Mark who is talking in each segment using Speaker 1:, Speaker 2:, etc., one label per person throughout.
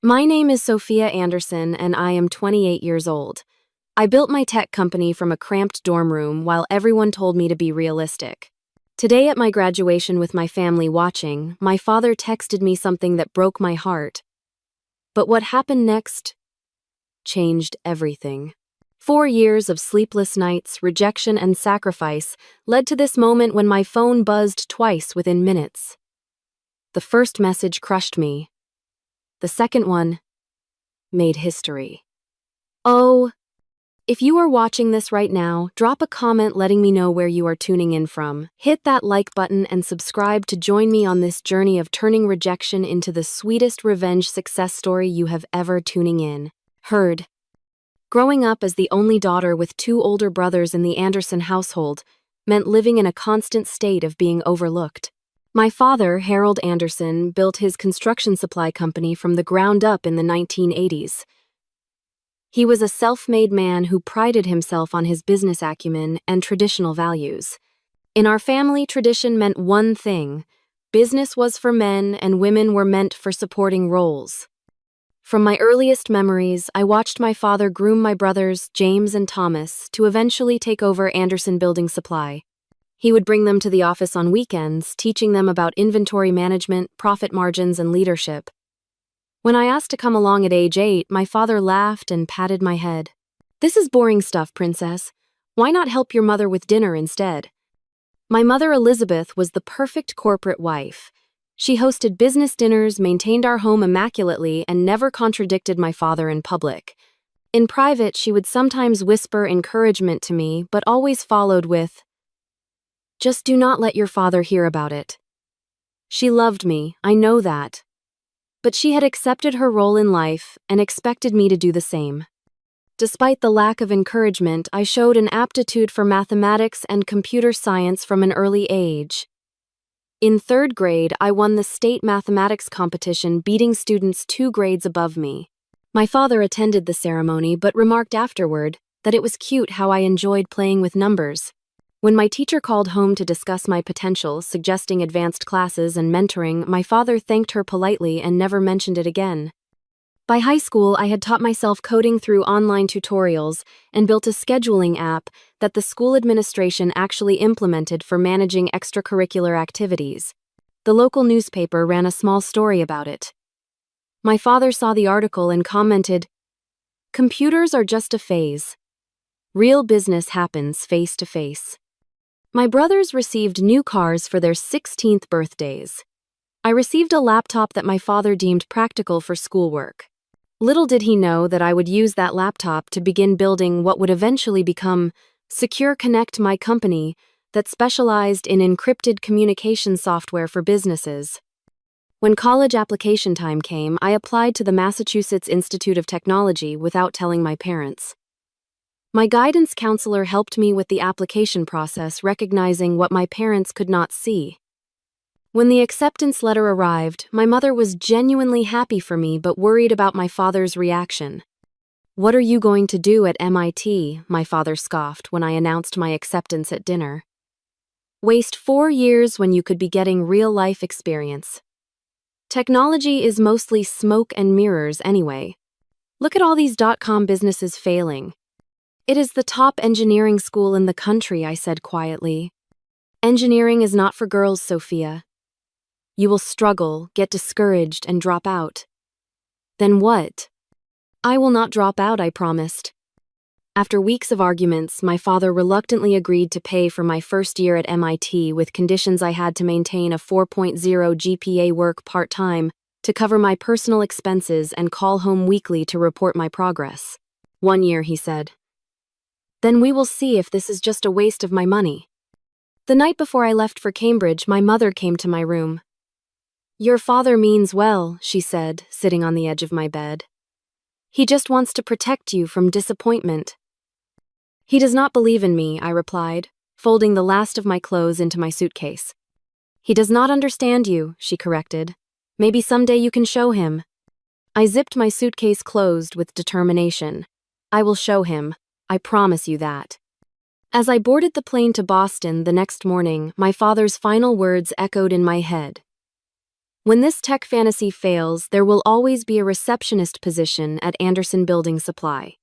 Speaker 1: My name is Sophia Anderson, and I am 28 years old. I built my tech company from a cramped dorm room while everyone told me to be realistic. Today at my graduation with my family watching, my father texted me something that broke my heart. But what happened next changed everything. 4 years of sleepless nights, rejection, and sacrifice led to this moment when my phone buzzed twice within minutes. The first message crushed me. The second one made history. Oh, if you are watching this right now, drop a comment letting me know where you are tuning in from. Hit that like button and subscribe to join me on this journey of turning rejection into the sweetest revenge success story you have ever heard. Growing up as the only daughter with two older brothers in the Anderson household meant living in a constant state of being overlooked. My father, Harold Anderson, built his construction supply company from the ground up in the 1980s. He was a self-made man who prided himself on his business acumen and traditional values. In our family, tradition meant one thing: business was for men and women were meant for supporting roles. From my earliest memories, I watched my father groom my brothers, James and Thomas, to eventually take over Anderson Building Supply. He would bring them to the office on weekends, teaching them about inventory management, profit margins, and leadership. When I asked to come along at age 8, my father laughed and patted my head. "This is boring stuff, princess. Why not help your mother with dinner instead?" My mother, Elizabeth, was the perfect corporate wife. She hosted business dinners, maintained our home immaculately, and never contradicted my father in public. In private, she would sometimes whisper encouragement to me, but always followed with, "Just do not let your father hear about it." She loved me, I know that. But she had accepted her role in life and expected me to do the same. Despite the lack of encouragement, I showed an aptitude for mathematics and computer science from an early age. In 3rd grade, I won the state mathematics competition, beating students 2 grades above me. My father attended the ceremony but remarked afterward that it was cute how I enjoyed playing with numbers. When my teacher called home to discuss my potential, suggesting advanced classes and mentoring, my father thanked her politely and never mentioned it again. By high school, I had taught myself coding through online tutorials and built a scheduling app that the school administration actually implemented for managing extracurricular activities. The local newspaper ran a small story about it. My father saw the article and commented, "Computers are just a phase. Real business happens face to face." My brothers received new cars for their 16th birthdays. I received a laptop that my father deemed practical for schoolwork. Little did he know that I would use that laptop to begin building what would eventually become Secure Connect, my company that specialized in encrypted communication software for businesses. When college application time came, I applied to the Massachusetts Institute of Technology without telling my parents. My guidance counselor helped me with the application process, recognizing what my parents could not see. When the acceptance letter arrived, my mother was genuinely happy for me but worried about my father's reaction. "What are you going to do at MIT?" my father scoffed when I announced my acceptance at dinner. "Waste 4 years when you could be getting real-life experience. Technology is mostly smoke and mirrors anyway. Look at all these .com businesses failing." "It is the top engineering school in the country," I said quietly. "Engineering is not for girls, Sophia. You will struggle, get discouraged, and drop out." "Then what?" "I will not drop out," I promised. After weeks of arguments, my father reluctantly agreed to pay for my first year at MIT with conditions I had to maintain a 4.0 GPA, work part-time, to cover my personal expenses, and call home weekly to report my progress. "1 year," he said. "Then we will see if this is just a waste of my money." The night before I left for Cambridge, my mother came to my room. "Your father means well," she said, sitting on the edge of my bed. "He just wants to protect you from disappointment." "He does not believe in me," I replied, folding the last of my clothes into my suitcase. "He does not understand you," she corrected. "Maybe someday you can show him." I zipped my suitcase closed with determination. "I will show him. I promise you that." As I boarded the plane to Boston the next morning, my father's final words echoed in my head. When this tech fantasy fails, there will always be a receptionist position at Anderson Building Supply.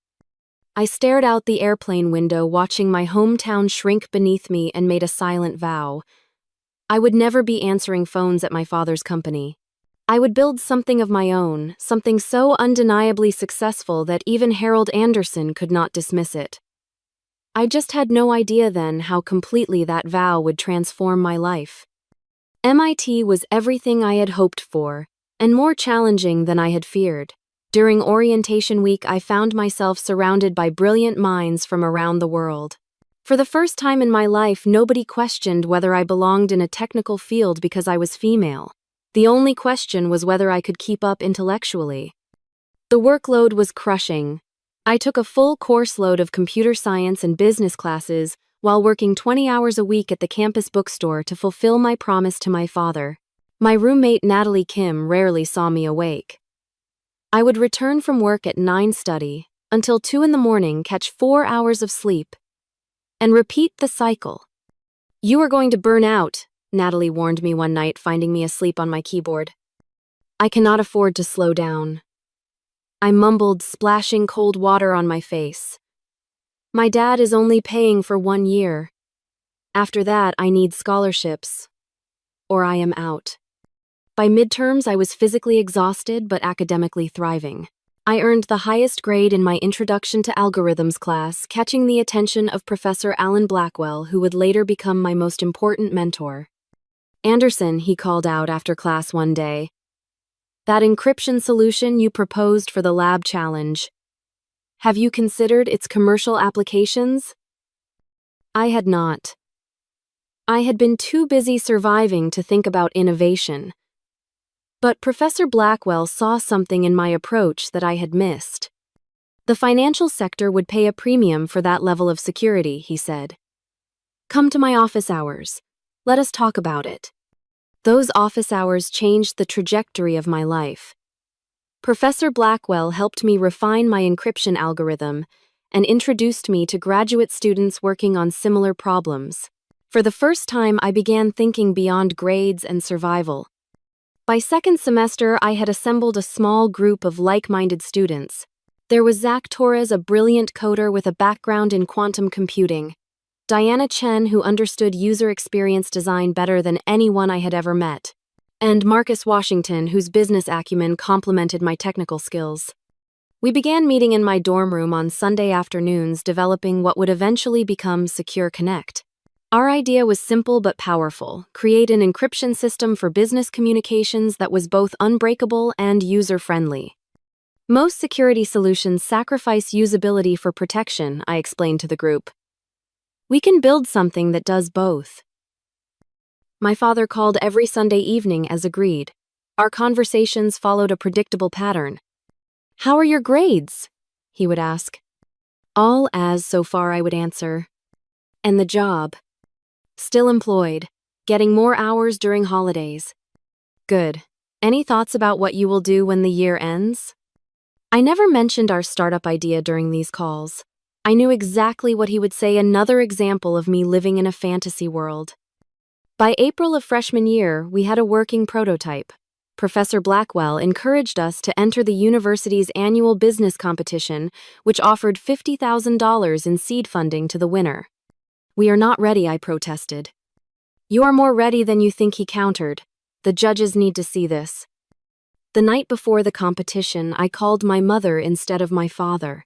Speaker 1: I stared out the airplane window, watching my hometown shrink beneath me, and made a silent vow. I would never be answering phones at my father's company. I would build something of my own, something so undeniably successful that even Harold Anderson could not dismiss it. I just had no idea then how completely that vow would transform my life. MIT was everything I had hoped for, and more challenging than I had feared. During orientation week, I found myself surrounded by brilliant minds from around the world. For the first time in my life, nobody questioned whether I belonged in a technical field because I was female. The only question was whether I could keep up intellectually. The workload was crushing. I took a full course load of computer science and business classes while working 20 hours a week at the campus bookstore to fulfill my promise to my father. My roommate Natalie Kim rarely saw me awake. I would return from work at 9, study until 2 in the morning, catch 4 hours of sleep, and repeat the cycle. "You are going to burn out," Natalie warned me one night, finding me asleep on my keyboard. "I cannot afford to slow down." I mumbled, splashing cold water on my face. "My dad is only paying for 1 year. After that, I need scholarships, or I am out." By midterms, I was physically exhausted but academically thriving. I earned the highest grade in my Introduction to Algorithms class, catching the attention of Professor Alan Blackwell, who would later become my most important mentor. "Anderson," he called out after class one day, "that encryption solution you proposed for the lab challenge, have you considered its commercial applications?" I had not. I had been too busy surviving to think about innovation. But Professor Blackwell saw something in my approach that I had missed. "The financial sector would pay a premium for that level of security," he said. "Come to my office hours. Let us talk about it." Those office hours changed the trajectory of my life. Professor Blackwell helped me refine my encryption algorithm and introduced me to graduate students working on similar problems. For the first time, I began thinking beyond grades and survival. By second semester, I had assembled a small group of like-minded students. There was Zach Torres, a brilliant coder with a background in quantum computing; Diana Chen, who understood user experience design better than anyone I had ever met; and Marcus Washington, whose business acumen complemented my technical skills. We began meeting in my dorm room on Sunday afternoons, developing what would eventually become Secure Connect. Our idea was simple but powerful: create an encryption system for business communications that was both unbreakable and user-friendly. "Most security solutions sacrifice usability for protection," I explained to the group. "We can build something that does both." My father called every Sunday evening as agreed. Our conversations followed a predictable pattern. "How are your grades?" he would ask. "All as so far," I would answer. "And the job?" "Still employed, getting more hours during holidays." "Good. Any thoughts about what you will do when the year ends?" I never mentioned our startup idea during these calls. I knew exactly what he would say, another example of me living in a fantasy world. By April of freshman year, we had a working prototype. Professor Blackwell encouraged us to enter the university's annual business competition, which offered $50,000 in seed funding to the winner. "We are not ready," I protested. "You are more ready than you think," he countered. "The judges need to see this." The night before the competition, I called my mother instead of my father.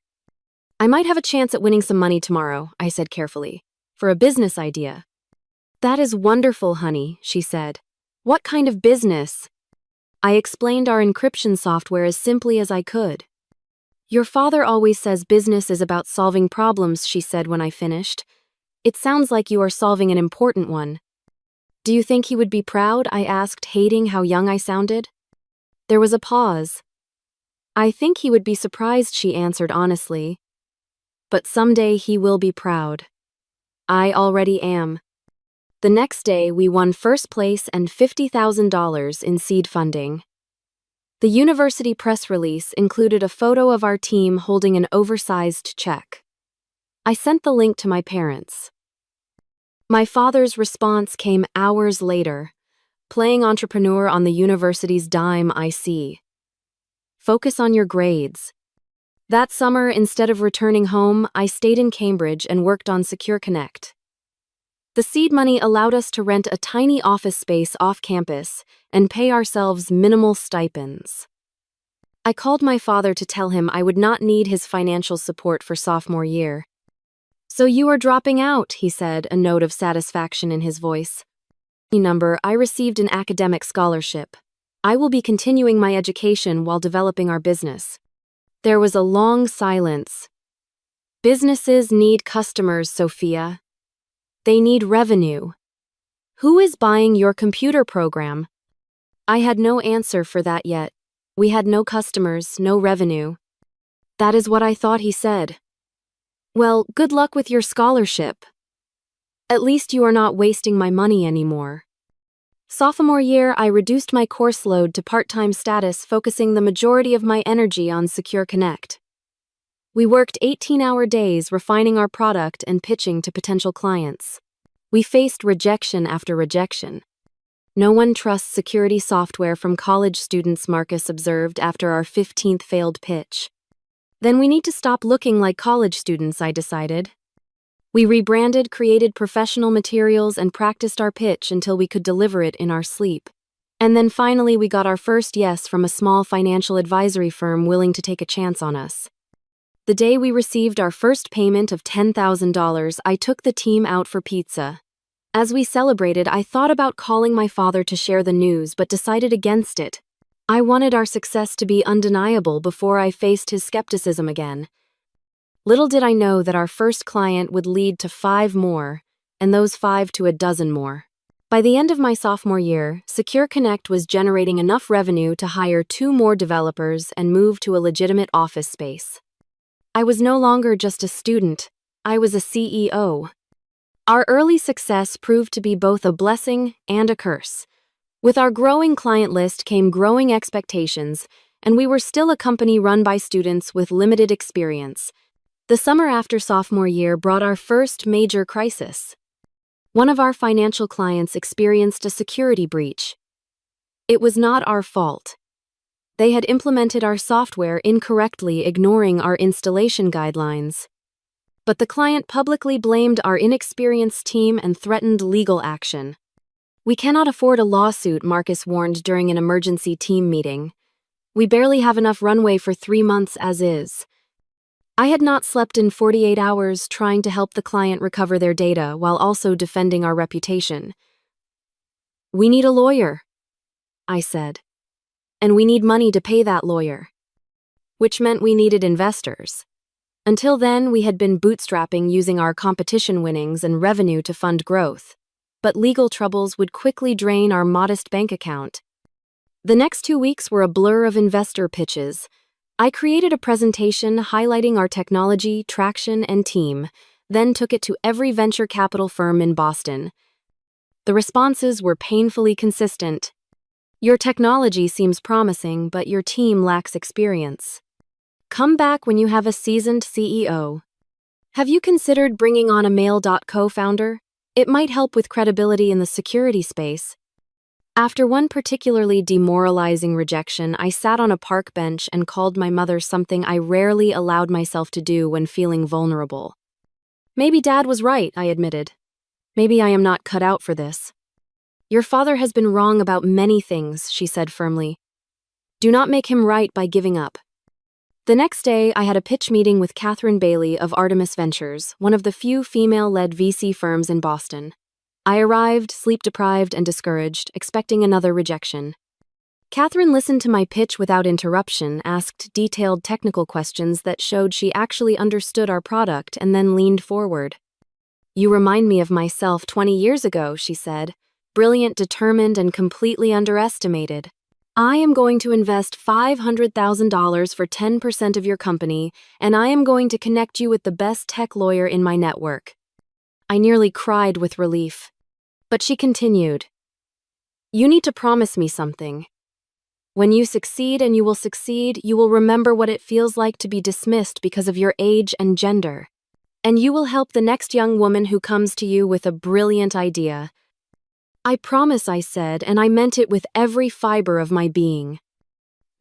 Speaker 1: "I might have a chance at winning some money tomorrow," I said carefully, "for a business idea." "That is wonderful, honey," she said. "What kind of business?" I explained our encryption software as simply as I could. "Your father always says business is about solving problems," she said when I finished. "It sounds like you are solving an important one." "Do you think he would be proud?" I asked, hating how young I sounded. There was a pause. "I think he would be surprised," she answered honestly. "But someday he will be proud. I already am." The next day, we won first place and $50,000 in seed funding. The university press release included a photo of our team holding an oversized check. I sent the link to my parents. My father's response came hours later. Playing entrepreneur on the university's dime, I see. Focus on your grades. That summer, instead of returning home, I stayed in Cambridge and worked on Secure Connect. The seed money allowed us to rent a tiny office space off campus and pay ourselves minimal stipends. I called my father to tell him I would not need his financial support for sophomore year. "So you are dropping out," he said, a note of satisfaction in his voice. I received an academic scholarship. I will be continuing my education while developing our business. There was a long silence. Businesses need customers, Sophia. They need revenue. Who is buying your computer program? I had no answer for that yet. We had no customers, no revenue. That is what I thought he said. Well, good luck with your scholarship. At least you are not wasting my money anymore. Sophomore year, I reduced my course load to part-time status, focusing the majority of my energy on Secure Connect. We worked 18-hour days refining our product and pitching to potential clients. We faced rejection after rejection. No one trusts security software from college students, Marcus observed after our 15th failed pitch. Then we need to stop looking like college students, I decided. We rebranded, created professional materials, and practiced our pitch until we could deliver it in our sleep. And then finally we got our first yes from a small financial advisory firm willing to take a chance on us. The day we received our first payment of $10,000, I took the team out for pizza. As we celebrated, I thought about calling my father to share the news, but decided against it. I wanted our success to be undeniable before I faced his skepticism again. Little did I know that our first client would lead to 5 more, and those 5 to a dozen more. By the end of my sophomore year, Secure Connect was generating enough revenue to hire 2 more developers and move to a legitimate office space. I was no longer just a student, I was a CEO. Our early success proved to be both a blessing and a curse. With our growing client list came growing expectations, and we were still a company run by students with limited experience. The summer after sophomore year brought our first major crisis. One of our financial clients experienced a security breach. It was not our fault. They had implemented our software incorrectly, ignoring our installation guidelines. But the client publicly blamed our inexperienced team and threatened legal action. "We cannot afford a lawsuit," Marcus warned during an emergency team meeting. "We barely have enough runway for 3 months as is." I had not slept in 48 hours trying to help the client recover their data while also defending our reputation. "We need a lawyer," I said. "And we need money to pay that lawyer." Which meant we needed investors. Until then, we had been bootstrapping using our competition winnings and revenue to fund growth. But legal troubles would quickly drain our modest bank account. The next 2 weeks were a blur of investor pitches. I created a presentation highlighting our technology, traction, and team, then took it to every venture capital firm in Boston. The responses were painfully consistent. "Your technology seems promising, but your team lacks experience. Come back when you have a seasoned CEO. Have you considered bringing on a male co-founder? It might help with credibility in the security space." After one particularly demoralizing rejection, I sat on a park bench and called my mother, something I rarely allowed myself to do when feeling vulnerable. "Maybe Dad was right," I admitted. "Maybe I am not cut out for this." "Your father has been wrong about many things," she said firmly. "Do not make him right by giving up." The next day, I had a pitch meeting with Catherine Bailey of Artemis Ventures, one of the few female-led VC firms in Boston. I arrived, sleep-deprived and discouraged, expecting another rejection. Catherine listened to my pitch without interruption, asked detailed technical questions that showed she actually understood our product, and then leaned forward. "You remind me of myself 20 years ago," she said. "Brilliant, determined, and completely underestimated. I am going to invest $500,000 for 10% of your company, and I am going to connect you with the best tech lawyer in my network." I nearly cried with relief. But she continued, "You need to promise me something. When you succeed, and you will succeed, you will remember what it feels like to be dismissed because of your age and gender. And you will help the next young woman who comes to you with a brilliant idea. I promise, I said, and I meant it with every fiber of my being.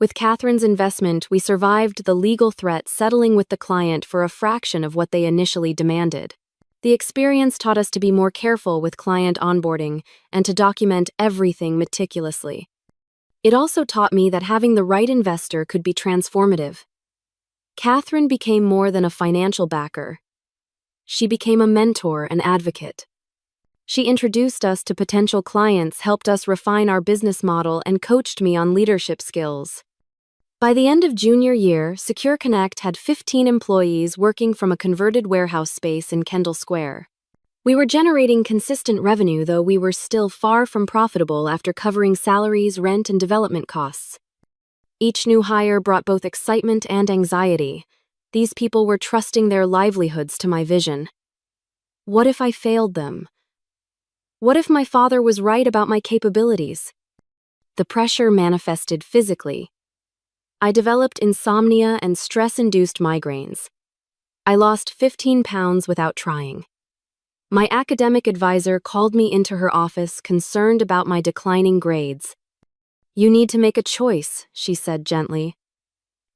Speaker 1: With Catherine's investment, we survived the legal threat, settling with the client for a fraction of what they initially demanded. The experience taught us to be more careful with client onboarding and to document everything meticulously. It also taught me that having the right investor could be transformative. Catherine became more than a financial backer. She became a mentor and advocate. She introduced us to potential clients, helped us refine our business model, and coached me on leadership skills. By the end of junior year, Secure Connect had 15 employees working from a converted warehouse space in Kendall Square. We were generating consistent revenue, though we were still far from profitable after covering salaries, rent, and development costs. Each new hire brought both excitement and anxiety. These people were trusting their livelihoods to my vision. What if I failed them? What if my father was right about my capabilities? The pressure manifested physically. I developed insomnia and stress-induced migraines. I lost 15 pounds without trying. My academic advisor called me into her office, concerned about my declining grades. "You need to make a choice," she said gently.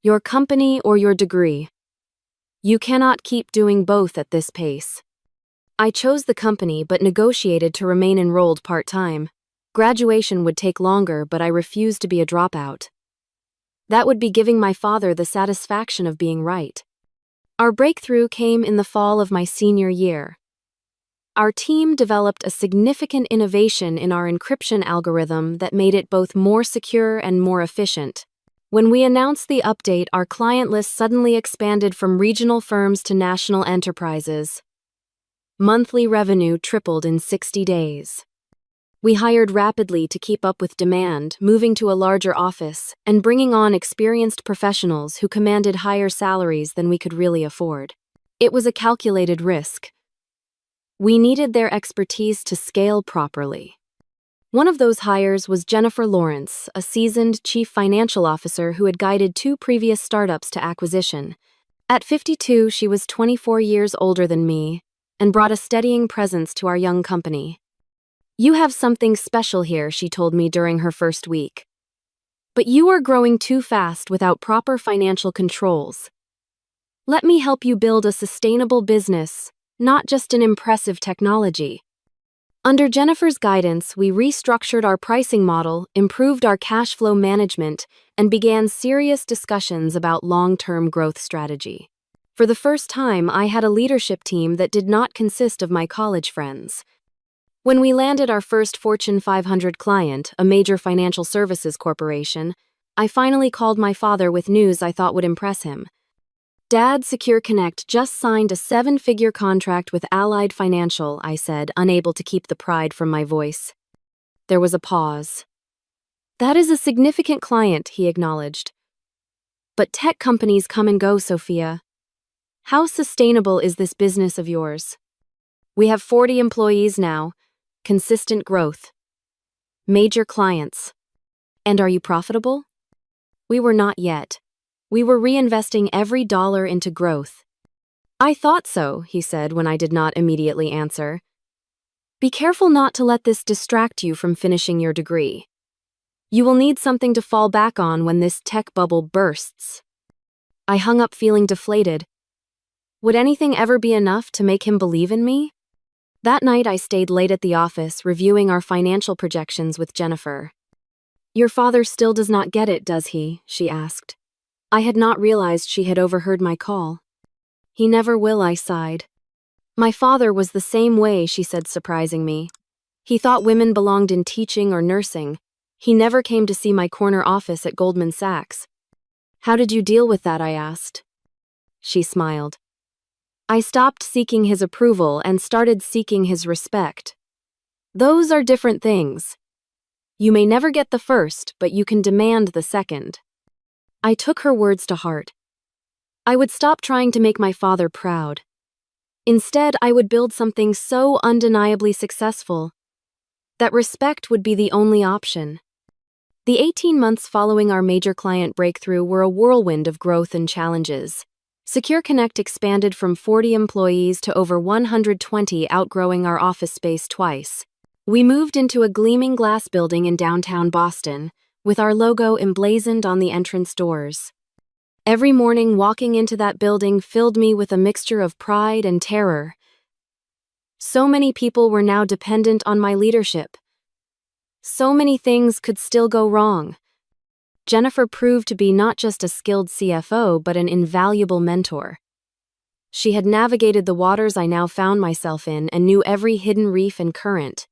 Speaker 1: "Your company or your degree. You cannot keep doing both at this pace." I chose the company but negotiated to remain enrolled part-time. Graduation would take longer, but I refused to be a dropout. That would be giving my father the satisfaction of being right. Our breakthrough came in the fall of my senior year. Our team developed a significant innovation in our encryption algorithm that made it both more secure and more efficient. When we announced the update, our client list suddenly expanded from regional firms to national enterprises. Monthly revenue tripled in 60 days. We hired rapidly to keep up with demand, moving to a larger office and bringing on experienced professionals who commanded higher salaries than we could really afford. It was a calculated risk. We needed their expertise to scale properly. One of those hires was Jennifer Lawrence, a seasoned chief financial officer who had guided 2 previous startups to acquisition. At 52, she was 24 years older than me and brought a steadying presence to our young company. "You have something special here," she told me during her first week. "But you are growing too fast without proper financial controls. Let me help you build a sustainable business, not just an impressive technology." Under Jennifer's guidance, we restructured our pricing model, improved our cash flow management, and began serious discussions about long-term growth strategy. For the first time, I had a leadership team that did not consist of my college friends. When we landed our first Fortune 500 client, a major financial services corporation, I finally called my father with news I thought would impress him. "Dad, Secure Connect just signed a 7-figure contract with Allied Financial," I said, unable to keep the pride from my voice. There was a pause. "That is a significant client," he acknowledged. "But tech companies come and go, Sophia. How sustainable is this business of yours? We have 40 employees now. Consistent growth. Major clients. And are you profitable?" We were not yet. We were reinvesting every dollar into growth. "I thought so," he said when I did not immediately answer. "Be careful not to let this distract you from finishing your degree. You will need something to fall back on when this tech bubble bursts." I hung up feeling deflated. Would anything ever be enough to make him believe in me? That night I stayed late at the office, reviewing our financial projections with Jennifer. "Your father still does not get it, does he?" she asked. I had not realized she had overheard my call. "He never will," I sighed. "My father was the same way," she said, surprising me. "He thought women belonged in teaching or nursing. He never came to see my corner office at Goldman Sachs." "How did you deal with that?" I asked. She smiled. "I stopped seeking his approval and started seeking his respect. Those are different things. You may never get the first, but you can demand the second." I took her words to heart. I would stop trying to make my father proud. Instead, I would build something so undeniably successful that respect would be the only option. The 18 months following our major client breakthrough were a whirlwind of growth and challenges. Secure Connect expanded from 40 employees to over 120, outgrowing our office space twice. We moved into a gleaming glass building in downtown Boston, with our logo emblazoned on the entrance doors. Every morning walking into that building filled me with a mixture of pride and terror. So many people were now dependent on my leadership. So many things could still go wrong. Jennifer proved to be not just a skilled CFO but an invaluable mentor. She had navigated the waters I now found myself in and knew every hidden reef and current.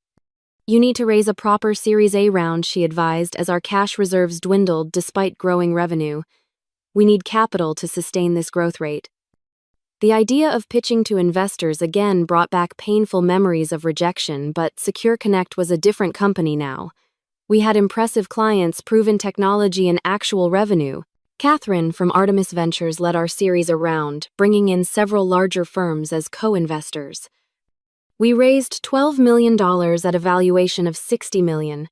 Speaker 1: "You need to raise a proper Series A round," she advised as our cash reserves dwindled despite growing revenue. "We need capital to sustain this growth rate." The idea of pitching to investors again brought back painful memories of rejection, but Secure Connect was a different company now. We had impressive clients, proven technology, and actual revenue. Catherine from Artemis Ventures led our series around, bringing in several larger firms as co-investors. We raised $12 million at a valuation of $60 million.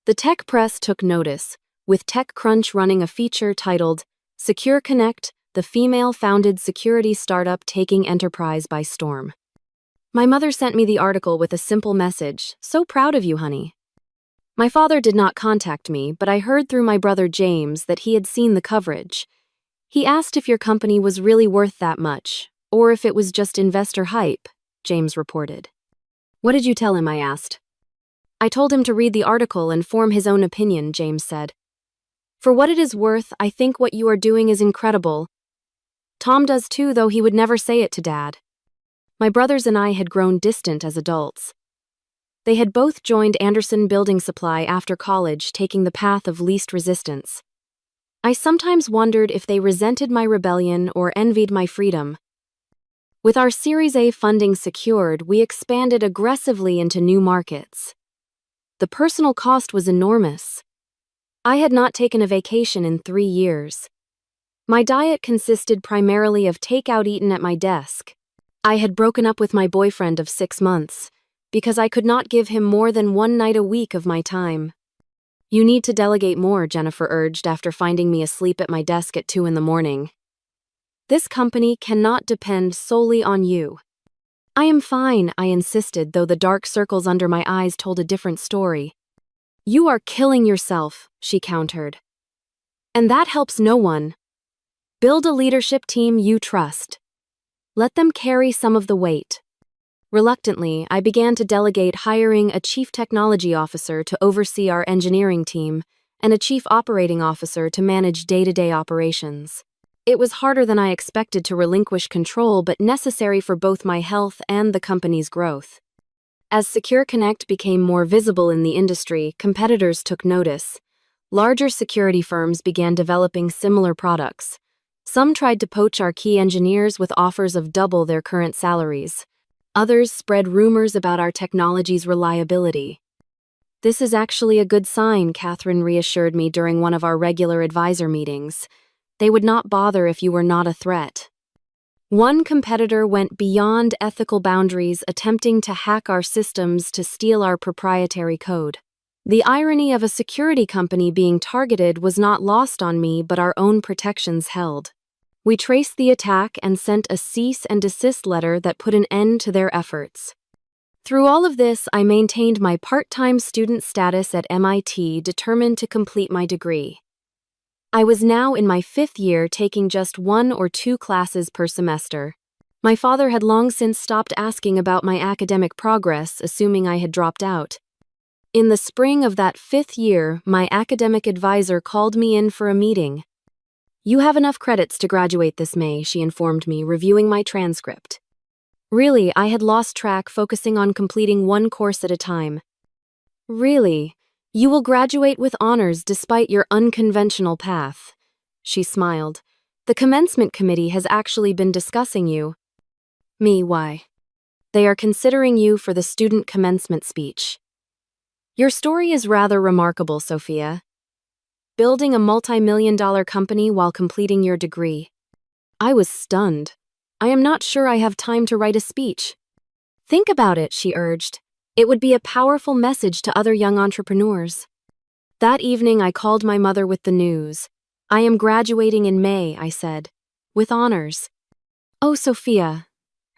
Speaker 1: The tech press took notice, with TechCrunch running a feature titled, "Secure Connect, the female-founded security startup taking enterprise by storm." My mother sent me the article with a simple message, "So proud of you, honey." My father did not contact me, but I heard through my brother James that he had seen the coverage. He asked if your company was really worth that much, or if it was just investor hype, James reported. "What did you tell him?" I asked. "I told him to read the article and form his own opinion," James said. "For what it is worth, I think what you are doing is incredible. Tom does too, though he would never say it to Dad." My brothers and I had grown distant as adults. They had both joined Anderson Building Supply after college, taking the path of least resistance. I sometimes wondered if they resented my rebellion or envied my freedom. With our Series A funding secured, we expanded aggressively into new markets. The personal cost was enormous. I had not taken a vacation in 3 years. My diet consisted primarily of takeout eaten at my desk. I had broken up with my boyfriend of 6 months, because I could not give him more than 1 night a week of my time. "You need to delegate more," Jennifer urged after finding me asleep at my desk at 2 in the morning. "This company cannot depend solely on you." "I am fine," I insisted, though the dark circles under my eyes told a different story. "You are killing yourself," she countered. "And that helps no one. Build a leadership team you trust. Let them carry some of the weight." Reluctantly, I began to delegate hiring a chief technology officer to oversee our engineering team and a chief operating officer to manage day-to-day operations. It was harder than I expected to relinquish control, but necessary for both my health and the company's growth. As Secure Connect became more visible in the industry, competitors took notice. Larger security firms began developing similar products. Some tried to poach our key engineers with offers of double their current salaries. Others spread rumors about our technology's reliability. "This is actually a good sign," Catherine reassured me during one of our regular advisor meetings. "They would not bother if you were not a threat." One competitor went beyond ethical boundaries, attempting to hack our systems to steal our proprietary code. The irony of a security company being targeted was not lost on me, but our own protections held. We traced the attack and sent a cease and desist letter that put an end to their efforts. Through all of this, I maintained my part-time student status at MIT, determined to complete my degree. I was now in my 5th year, taking just 1 or 2 classes per semester. My father had long since stopped asking about my academic progress, assuming I had dropped out. In the spring of that 5th year, my academic advisor called me in for a meeting. "You have enough credits to graduate this May," she informed me, reviewing my transcript. Really, I had lost track, focusing on completing 1 course at a time. "Really? You will graduate with honors despite your unconventional path." She smiled. "The commencement committee has actually been discussing you." "Me, why?" "They are considering you for the student commencement speech." "Your story is rather remarkable, Sophia. Building a multi-million-dollar company while completing your degree." I was stunned. "I am not sure I have time to write a speech." "Think about it," she urged. "It would be a powerful message to other young entrepreneurs." That evening, I called my mother with the news. "I am graduating in May," I said. "With honors." "Oh, Sophia."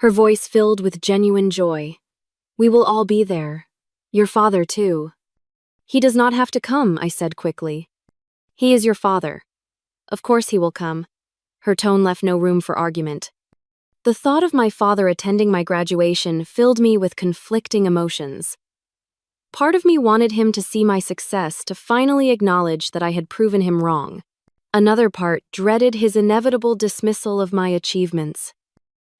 Speaker 1: Her voice filled with genuine joy. "We will all be there. Your father, too. He does not have to come, I said quickly. He is your father. Of course he will come. Her tone left no room for argument. The thought of my father attending my graduation filled me with conflicting emotions. Part of me wanted him to see my success, to finally acknowledge that I had proven him wrong. Another part dreaded his inevitable dismissal of my achievements.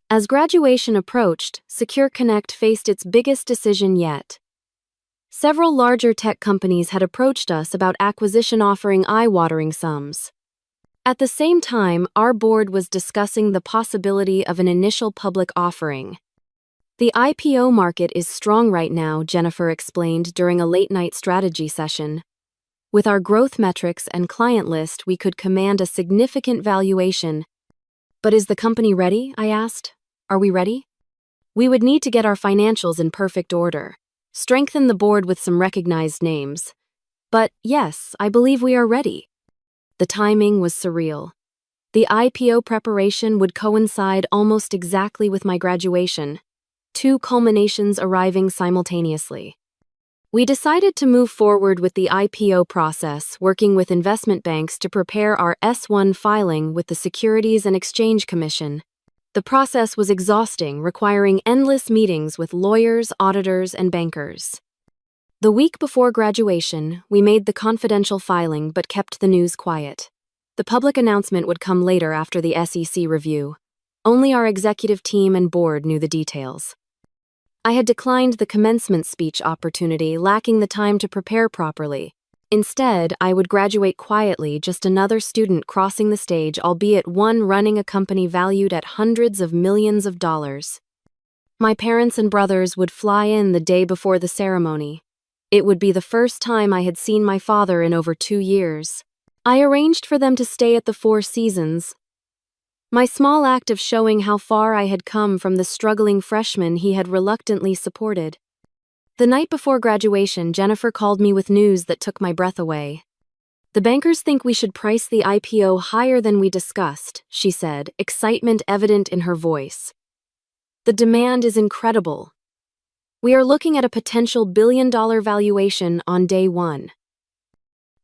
Speaker 1: As graduation approached, Secure Connect faced its biggest decision yet. Several larger tech companies had approached us about acquisition, offering eye-watering sums. At the same time, our board was discussing the possibility of an initial public offering. The IPO market is strong right now, Jennifer explained during a late-night strategy session. With our growth metrics and client list, we could command a significant valuation. But is the company ready? I asked. Are we ready? We would need to get our financials in perfect order, strengthen the board with some recognized names. But yes, I believe we are ready. The timing was surreal. The IPO preparation would coincide almost exactly with my graduation, two culminations arriving simultaneously. We decided to move forward with the IPO process, working with investment banks to prepare our S-1 filing with the Securities and Exchange Commission. The process was exhausting, requiring endless meetings with lawyers, auditors, and bankers. The week before graduation, we made the confidential filing but kept the news quiet. The public announcement would come later after the SEC review. Only our executive team and board knew the details. I had declined the commencement speech opportunity, lacking the time to prepare properly. Instead, I would graduate quietly, just another student crossing the stage, albeit one running a company valued at hundreds of millions of dollars. My parents and brothers would fly in the day before the ceremony. It would be the first time I had seen my father in over 2 years. I arranged for them to stay at the Four Seasons. My small act of showing how far I had come from the struggling freshman he had reluctantly supported. The night before graduation, Jennifer called me with news that took my breath away. The bankers think we should price the IPO higher than we discussed, she said, excitement evident in her voice. The demand is incredible. We are looking at a potential billion-dollar valuation on day one.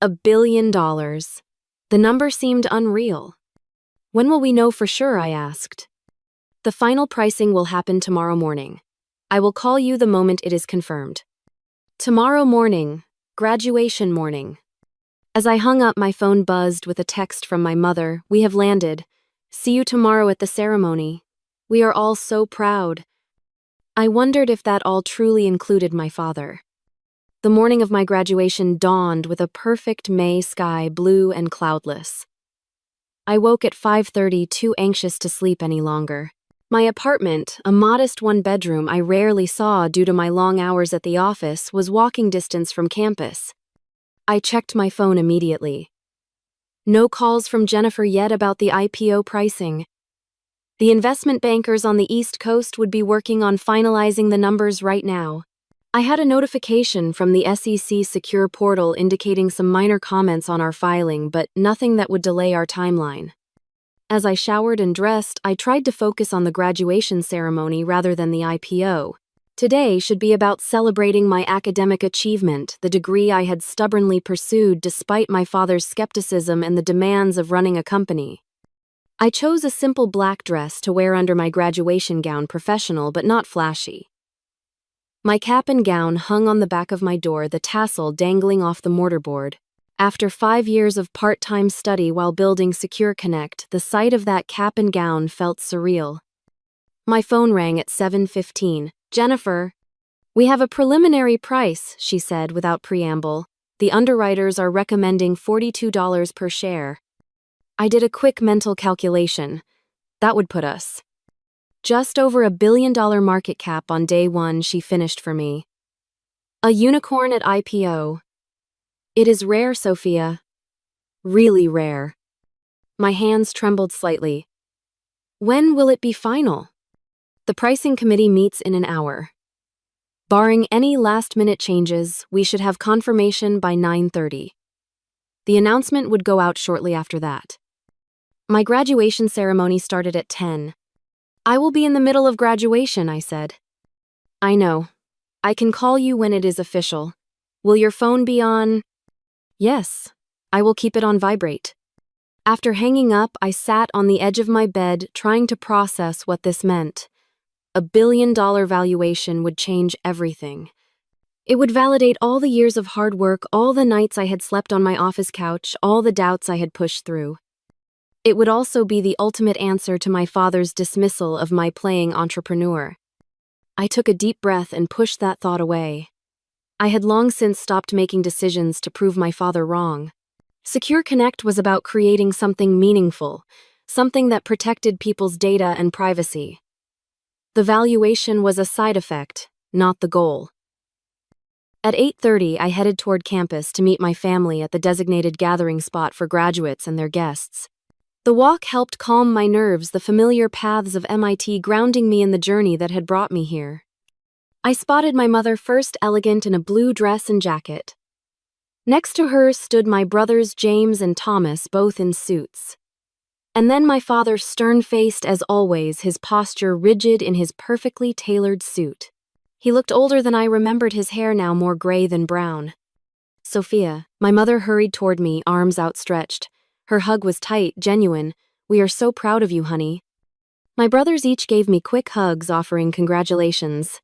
Speaker 1: $1 billion. The number seemed unreal. When will we know for sure? I asked. The final pricing will happen tomorrow morning. I will call you the moment it is confirmed. Tomorrow morning, graduation morning. As I hung up, my phone buzzed with a text from my mother. We have landed. See you tomorrow at the ceremony. We are all so proud. I wondered if that all truly included my father. The morning of my graduation dawned with a perfect May sky, blue and cloudless. I woke at 5:30, too anxious to sleep any longer. My apartment, a modest one-bedroom I rarely saw due to my long hours at the office, was walking distance from campus. I checked my phone immediately. No calls from Jennifer yet about the IPO pricing. The investment bankers on the East Coast would be working on finalizing the numbers right now. I had a notification from the SEC Secure portal indicating some minor comments on our filing, but nothing that would delay our timeline. As I showered and dressed, I tried to focus on the graduation ceremony rather than the IPO. Today should be about celebrating my academic achievement, the degree I had stubbornly pursued despite my father's skepticism and the demands of running a company. I chose a simple black dress to wear under my graduation gown, professional but not flashy. My cap and gown hung on the back of my door, the tassel dangling off the mortarboard. After 5 years of part-time study while building Secure Connect, the sight of that cap and gown felt surreal. My phone rang at 7:15. Jennifer, we have a preliminary price, she said without preamble. The underwriters are recommending $42 per share. I did a quick mental calculation. That would put us just over $1 billion market cap on day one, she finished for me. A unicorn at IPO. It is rare, Sophia. Really rare. My hands trembled slightly. When will it be final? The pricing committee meets in an hour. Barring any last-minute changes, we should have confirmation by 9:30. The announcement would go out shortly after that. My graduation ceremony started at 10. I will be in the middle of graduation, I said. I know. I can call you when it is official. Will your phone be on? Yes. I will keep it on vibrate. After hanging up, I sat on the edge of my bed trying to process what this meant. $1 billion valuation would change everything. It would validate all the years of hard work, all the nights I had slept on my office couch, all the doubts I had pushed through. It would also be the ultimate answer to my father's dismissal of my playing entrepreneur. I took a deep breath and pushed that thought away. I had long since stopped making decisions to prove my father wrong. Secure Connect was about creating something meaningful, something that protected people's data and privacy. The valuation was a side effect, not the goal. At 8:30, I headed toward campus to meet my family at the designated gathering spot for graduates and their guests. The walk helped calm my nerves, the familiar paths of MIT grounding me in the journey that had brought me here. I spotted my mother first, elegant in a blue dress and jacket. Next to her stood my brothers James and Thomas, both in suits. And then my father, stern-faced as always, his posture rigid in his perfectly tailored suit. He looked older than I remembered, his hair now more gray than brown. Sophia, my mother hurried toward me, arms outstretched. Her hug was tight, genuine. We are so proud of you, honey. My brothers each gave me quick hugs, offering congratulations.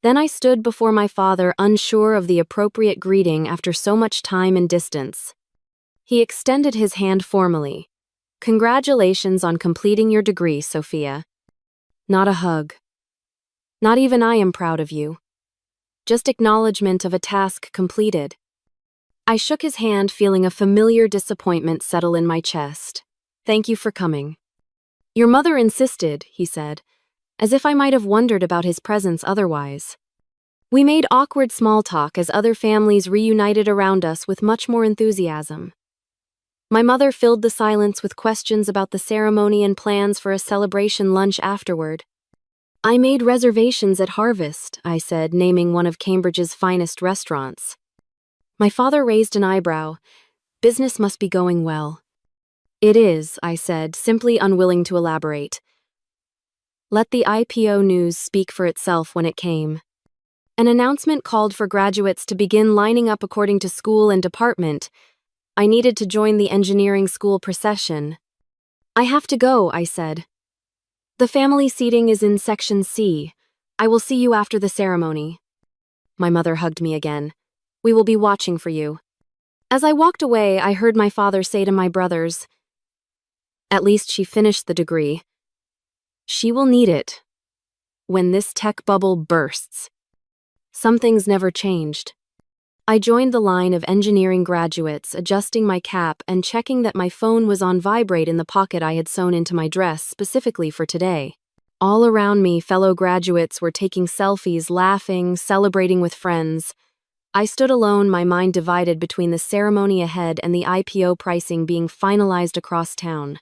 Speaker 1: Then I stood before my father, unsure of the appropriate greeting after so much time and distance. He extended his hand formally. Congratulations on completing your degree, Sophia. Not a hug. Not even I am proud of you. Just acknowledgement of a task completed. I shook his hand, feeling a familiar disappointment settle in my chest. Thank you for coming. Your mother insisted, he said, as if I might have wondered about his presence otherwise. We made awkward small talk as other families reunited around us with much more enthusiasm. My mother filled the silence with questions about the ceremony and plans for a celebration lunch afterward. I made reservations at Harvest, I said, naming one of Cambridge's finest restaurants. My father raised an eyebrow. Business must be going well. It is, I said, simply unwilling to elaborate. Let the IPO news speak for itself when it came. An announcement called for graduates to begin lining up according to school and department. I needed to join the engineering school procession. I have to go, I said. The family seating is in Section C. I will see you after the ceremony. My mother hugged me again. We will be watching for you. As I walked away, I heard my father say to my brothers, at least she finished the degree. She will need it when this tech bubble bursts. Some things never changed. I joined the line of engineering graduates, adjusting my cap and checking that my phone was on vibrate in the pocket I had sewn into my dress specifically for today. All around me, fellow graduates were taking selfies, laughing, celebrating with friends. I stood alone, my mind divided between the ceremony ahead and the IPO pricing being finalized across town.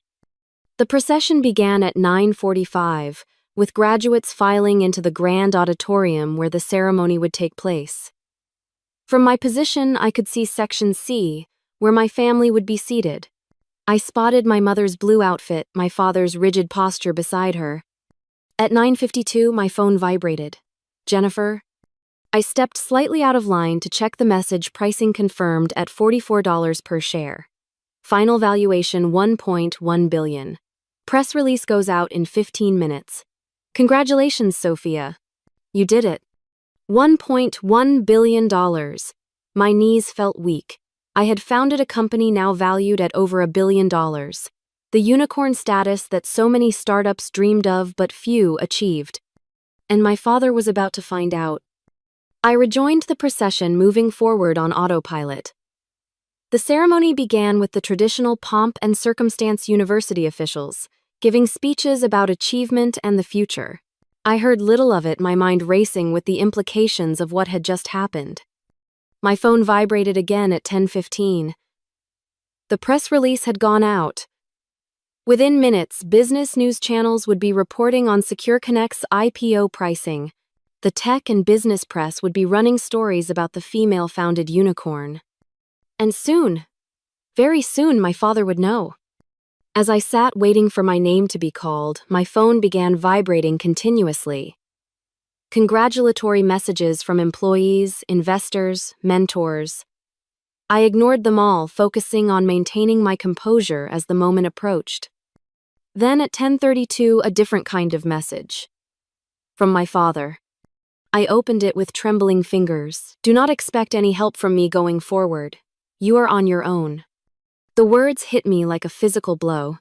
Speaker 1: The procession began at 9:45, with graduates filing into the grand auditorium where the ceremony would take place. From my position, I could see Section C, where my family would be seated. I spotted my mother's blue outfit, my father's rigid posture beside her. At 9:52, my phone vibrated. Jennifer? I stepped slightly out of line to check the message, pricing confirmed at $44 per share. Final valuation $1.1 billion. Press release goes out in 15 minutes. Congratulations, Sophia. You did it. $1.1 billion. My knees felt weak. I had founded a company now valued at over $1 billion. The unicorn status that so many startups dreamed of but few achieved. And my father was about to find out. I rejoined the procession, moving forward on autopilot. The ceremony began with the traditional pomp and circumstance, university officials giving speeches about achievement and the future. I heard little of it, my mind racing with the implications of what had just happened. My phone vibrated again at 10:15. The press release had gone out. Within minutes, business news channels would be reporting on Secure Connect's IPO pricing. The tech and business press would be running stories about the female-founded unicorn. And soon, very soon, my father would know. As I sat waiting for my name to be called, my phone began vibrating continuously. congratulatory messages from employees, investors, mentors. I ignored them all, focusing on maintaining my composure as the moment approached. Then at 10:32, a different kind of message. From my father. I opened it with trembling fingers. Do not expect any help from me going forward. You are on your own. The words hit me like a physical blow.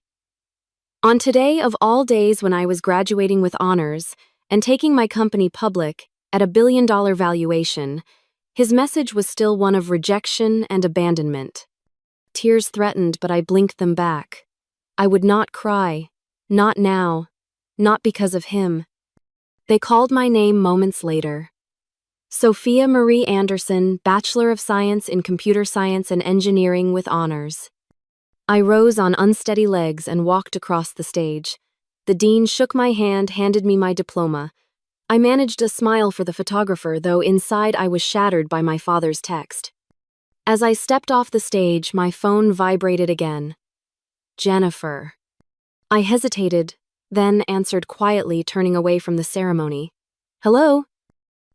Speaker 1: On today of all days, when I was graduating with honors and taking my company public at $1 billion valuation, his message was still one of rejection and abandonment. Tears threatened, but I blinked them back. I would not cry. Not now. Not because of him. They called my name moments later. Sophia Marie Anderson, Bachelor of Science in Computer Science and Engineering with honors. I rose on unsteady legs and walked across the stage. The dean shook my hand, handed me my diploma. I managed a smile for the photographer, though inside I was shattered by my father's text. As I stepped off the stage, my phone vibrated again. Jennifer. I hesitated, then answered quietly, turning away from the ceremony. Hello?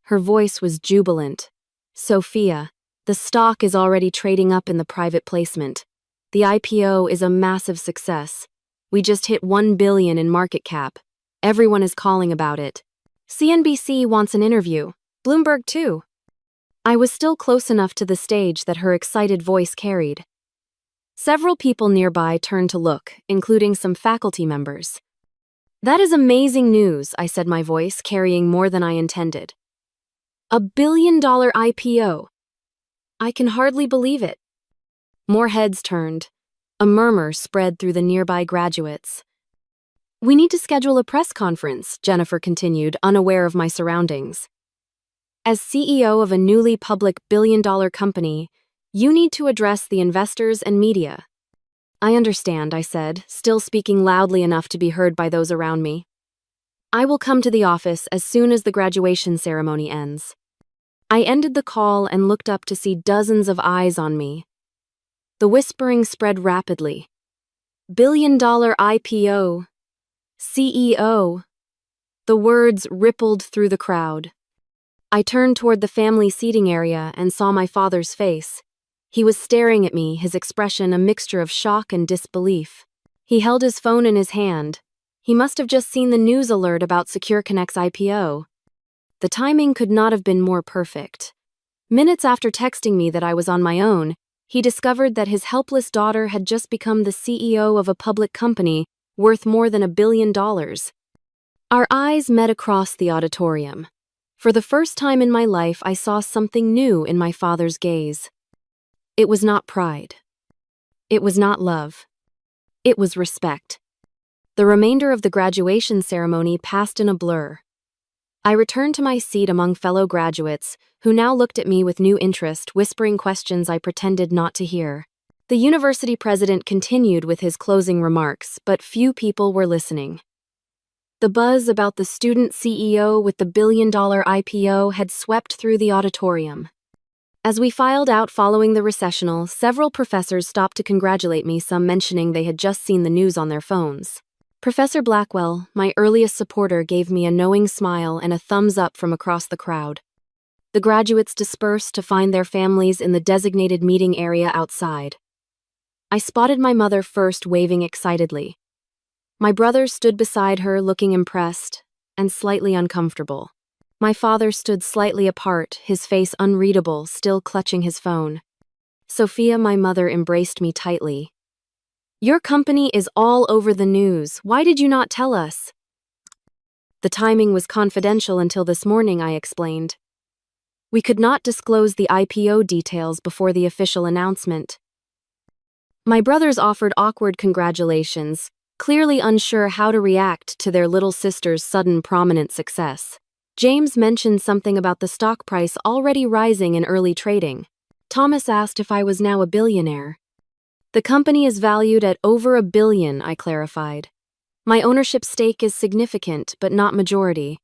Speaker 1: Her voice was jubilant. Sophia, the stock is already trading up in the private placement. The IPO is a massive success. We just hit $1 billion in market cap. Everyone is calling about it. CNBC wants an interview. Bloomberg too. I was still close enough to the stage that her excited voice carried. Several people nearby turned to look, including some faculty members. That is amazing news, I said, my voice carrying more than I intended. $1 billion IPO. I can hardly believe it. More heads turned. A murmur spread through the nearby graduates. We need to schedule a press conference, Jennifer continued, unaware of my surroundings. As CEO of a newly public billion-dollar company, you need to address the investors and media. I understand, I said, still speaking loudly enough to be heard by those around me. I will come to the office as soon as the graduation ceremony ends. I ended the call and looked up to see dozens of eyes on me. The whispering spread rapidly. Billion-dollar IPO. CEO. The words rippled through the crowd. I turned toward the family seating area and saw my father's face. He was staring at me, his expression a mixture of shock and disbelief. He held his phone in his hand. He must have just seen the news alert about Secure Connect's IPO. The timing could not have been more perfect. Minutes after texting me that I was on my own, he discovered that his helpless daughter had just become the CEO of a public company worth more than $1 billion. Our eyes met across the auditorium. For the first time in my life, I saw something new in my father's gaze. It was not pride. It was not love. It was respect. The remainder of the graduation ceremony passed in a blur. I returned to my seat among fellow graduates, who now looked at me with new interest, whispering questions I pretended not to hear. The university president continued with his closing remarks, but few people were listening. The buzz about the student CEO with the $1 billion IPO had swept through the auditorium. As we filed out following the recessional, several professors stopped to congratulate me, some mentioning they had just seen the news on their phones. Professor Blackwell, my earliest supporter, gave me a knowing smile and a thumbs up from across the crowd. The graduates dispersed to find their families in the designated meeting area outside. I spotted my mother first, waving excitedly. My brother stood beside her, looking impressed and slightly uncomfortable. My father stood slightly apart, his face unreadable, still clutching his phone. Sophia, my mother, embraced me tightly. Your company is all over the news. Why did you not tell us? The timing was confidential until this morning, I explained. We could not disclose the IPO details before the official announcement. My brothers offered awkward congratulations, clearly unsure how to react to their little sister's sudden prominent success. James mentioned something about the stock price already rising in early trading. Thomas asked if I was now a billionaire. The company is valued at over $1 billion, I clarified. My ownership stake is significant, but not majority.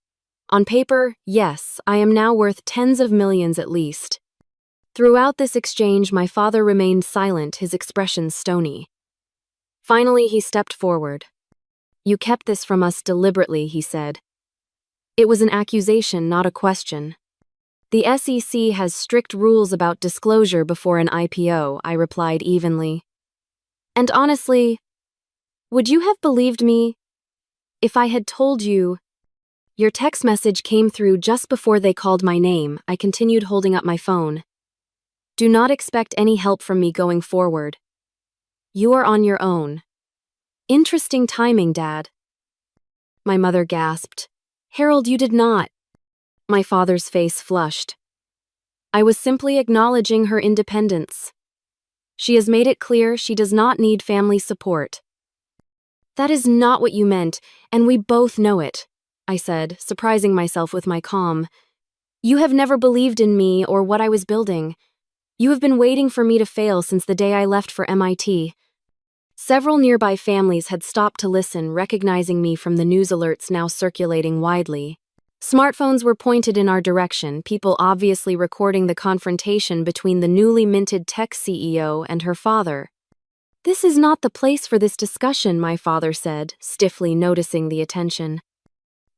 Speaker 1: On paper, yes, I am now worth tens of millions at least. Throughout this exchange, my father remained silent, his expression stony. Finally, he stepped forward. You kept this from us deliberately, he said. It was an accusation, not a question. The SEC has strict rules about disclosure before an IPO, I replied evenly. And honestly, would you have believed me if I had told you? Your text message came through just before they called my name. I continued holding up my phone. Do not expect any help from me going forward. You are on your own. Interesting timing, Dad. My mother gasped. Harold, you did not. My father's face flushed. I was simply acknowledging her independence. She has made it clear she does not need family support. That is not what you meant, and we both know it, I said, surprising myself with my calm. You have never believed in me or what I was building. You have been waiting for me to fail since the day I left for MIT. Several nearby families had stopped to listen, recognizing me from the news alerts now circulating widely. Smartphones were pointed in our direction, people obviously recording the confrontation between the newly minted tech CEO and her father. This is not the place for this discussion, my father said, stiffly noticing the attention.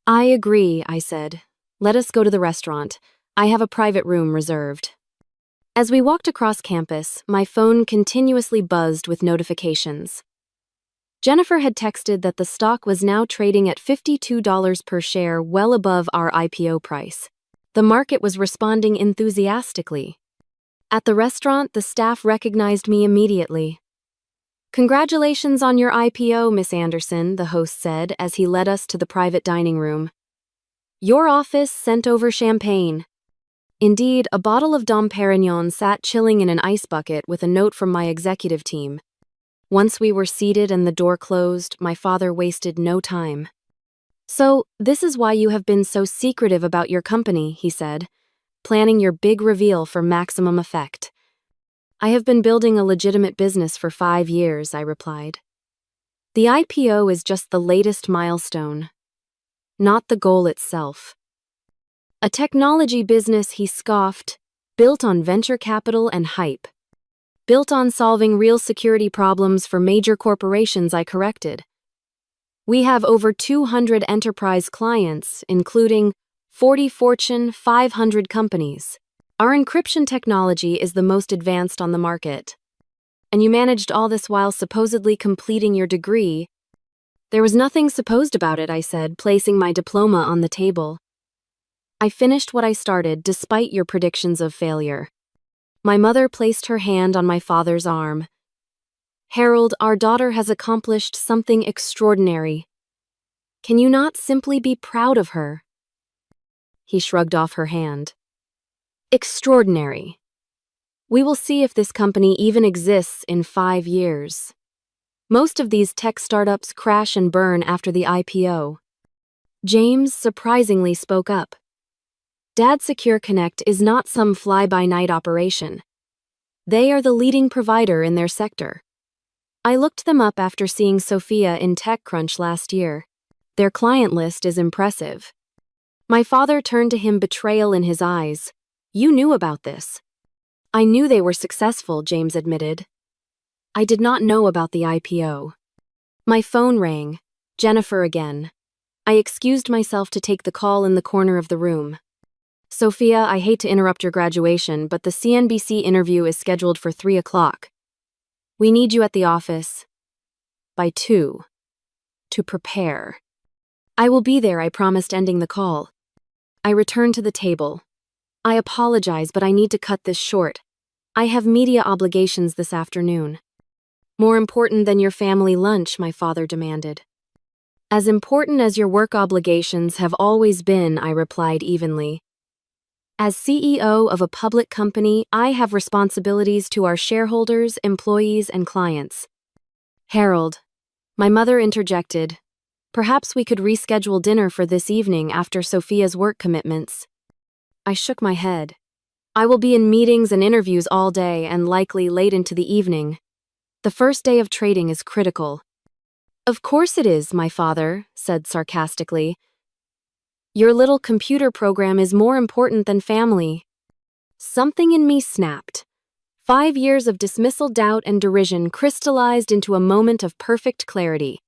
Speaker 1: I agree, I said. Let us go to the restaurant. I have a private room reserved. As we walked across campus, my phone continuously buzzed with notifications. Jennifer had texted that the stock was now trading at $52 per share, well above our IPO price. The market was responding enthusiastically. At the restaurant, the staff recognized me immediately. Congratulations on your IPO, Miss Anderson, the host said as he led us to the private dining room. Your office sent over champagne. Indeed, a bottle of Dom Perignon sat chilling in an ice bucket with a note from my executive team. Once we were seated and the door closed, my father wasted no time. So, this is why you have been so secretive about your company, he said, planning your big reveal for maximum effect. I have been building a legitimate business for 5 years, I replied. The IPO is just the latest milestone, not the goal itself. A technology business, he scoffed, built on venture capital and hype. Built on solving real security problems for major corporations, I corrected. We have over 200 enterprise clients, including 40 Fortune 500 companies. Our encryption technology is the most advanced on the market. And you managed all this while supposedly completing your degree. There was nothing supposed about it, I said, placing my diploma on the table. I finished what I started despite your predictions of failure. My mother placed her hand on my father's arm. Harold, our daughter has accomplished something extraordinary. Can you not simply be proud of her? He shrugged off her hand. Extraordinary. We will see if this company even exists in 5 years. Most of these tech startups crash and burn after the IPO. James surprisingly spoke up. Dad Secure Connect is not some fly-by-night operation. They are the leading provider in their sector. I looked them up after seeing Sophia in TechCrunch last year. Their client list is impressive. My father turned to him, betrayal in his eyes. You knew about this. I knew they were successful, James admitted. I did not know about the IPO. My phone rang. Jennifer again. I excused myself to take the call in the corner of the room. Sophia, I hate to interrupt your graduation, but the CNBC interview is scheduled for 3 o'clock. We need you at the office by 2 to prepare. I will be there, I promised, ending the call. I returned to the table. I apologize, but I need to cut this short. I have media obligations this afternoon. More important than your family lunch, my father demanded. As important as your work obligations have always been, I replied evenly. As CEO of a public company, I have responsibilities to our shareholders, employees, and clients. Harold, my mother interjected, perhaps we could reschedule dinner for this evening after Sophia's work commitments. I shook my head. I will be in meetings and interviews all day and likely late into the evening. The first day of trading is critical. Of course it is, my father said sarcastically. Your little computer program is more important than family. Something in me snapped. 5 years of dismissal, doubt, and derision crystallized into a moment of perfect clarity.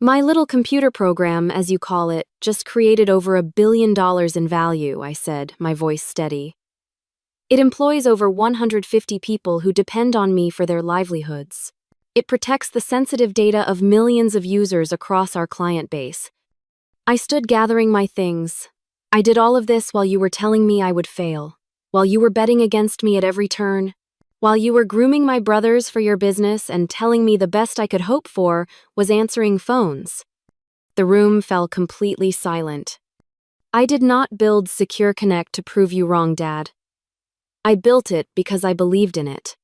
Speaker 1: My little computer program, as you call it, just created over $1 billion in value, I said, my voice steady. It employs over 150 people who depend on me for their livelihoods. It protects the sensitive data of millions of users across our client base. I stood gathering my things. I did all of this while you were telling me I would fail, while you were betting against me at every turn, while you were grooming my brothers for your business and telling me the best I could hope for was answering phones. The room fell completely silent. I did not build Secure Connect to prove you wrong, Dad. I built it because I believed in it.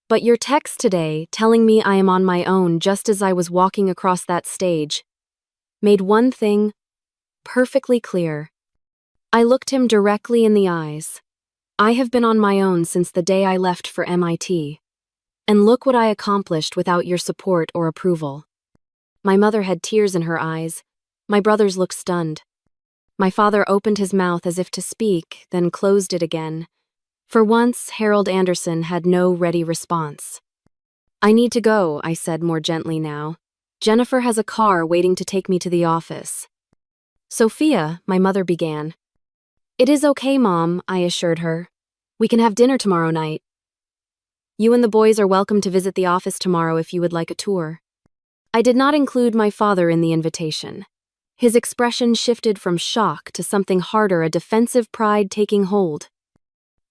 Speaker 1: But your text today, telling me I am on my own just as I was walking across that stage, made one thing perfectly clear. I looked him directly in the eyes. I have been on my own since the day I left for MIT. And look what I accomplished without your support or approval. My mother had tears in her eyes. My brothers looked stunned. My father opened his mouth as if to speak, then closed it again. For once, Harold Anderson had no ready response. I need to go, I said more gently now. Jennifer has a car waiting to take me to the office. Sophia, my mother began. It is okay, Mom, I assured her. We can have dinner tomorrow night. You and the boys are welcome to visit the office tomorrow if you would like a tour. I did not include my father in the invitation. His expression shifted from shock to something harder, a defensive pride taking hold.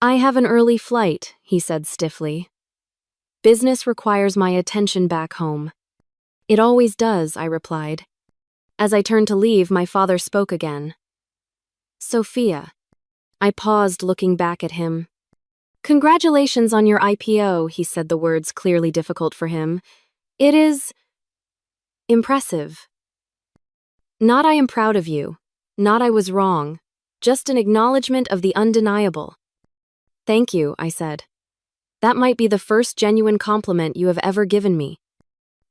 Speaker 1: I have an early flight, he said stiffly. Business requires my attention back home. It always does, I replied. As I turned to leave, my father spoke again. Sophia. I paused, looking back at him. Congratulations on your IPO, he said, the words clearly difficult for him. It is impressive. Not I am proud of you. Not I was wrong. Just an acknowledgement of the undeniable. Thank you, I said. That might be the first genuine compliment you have ever given me.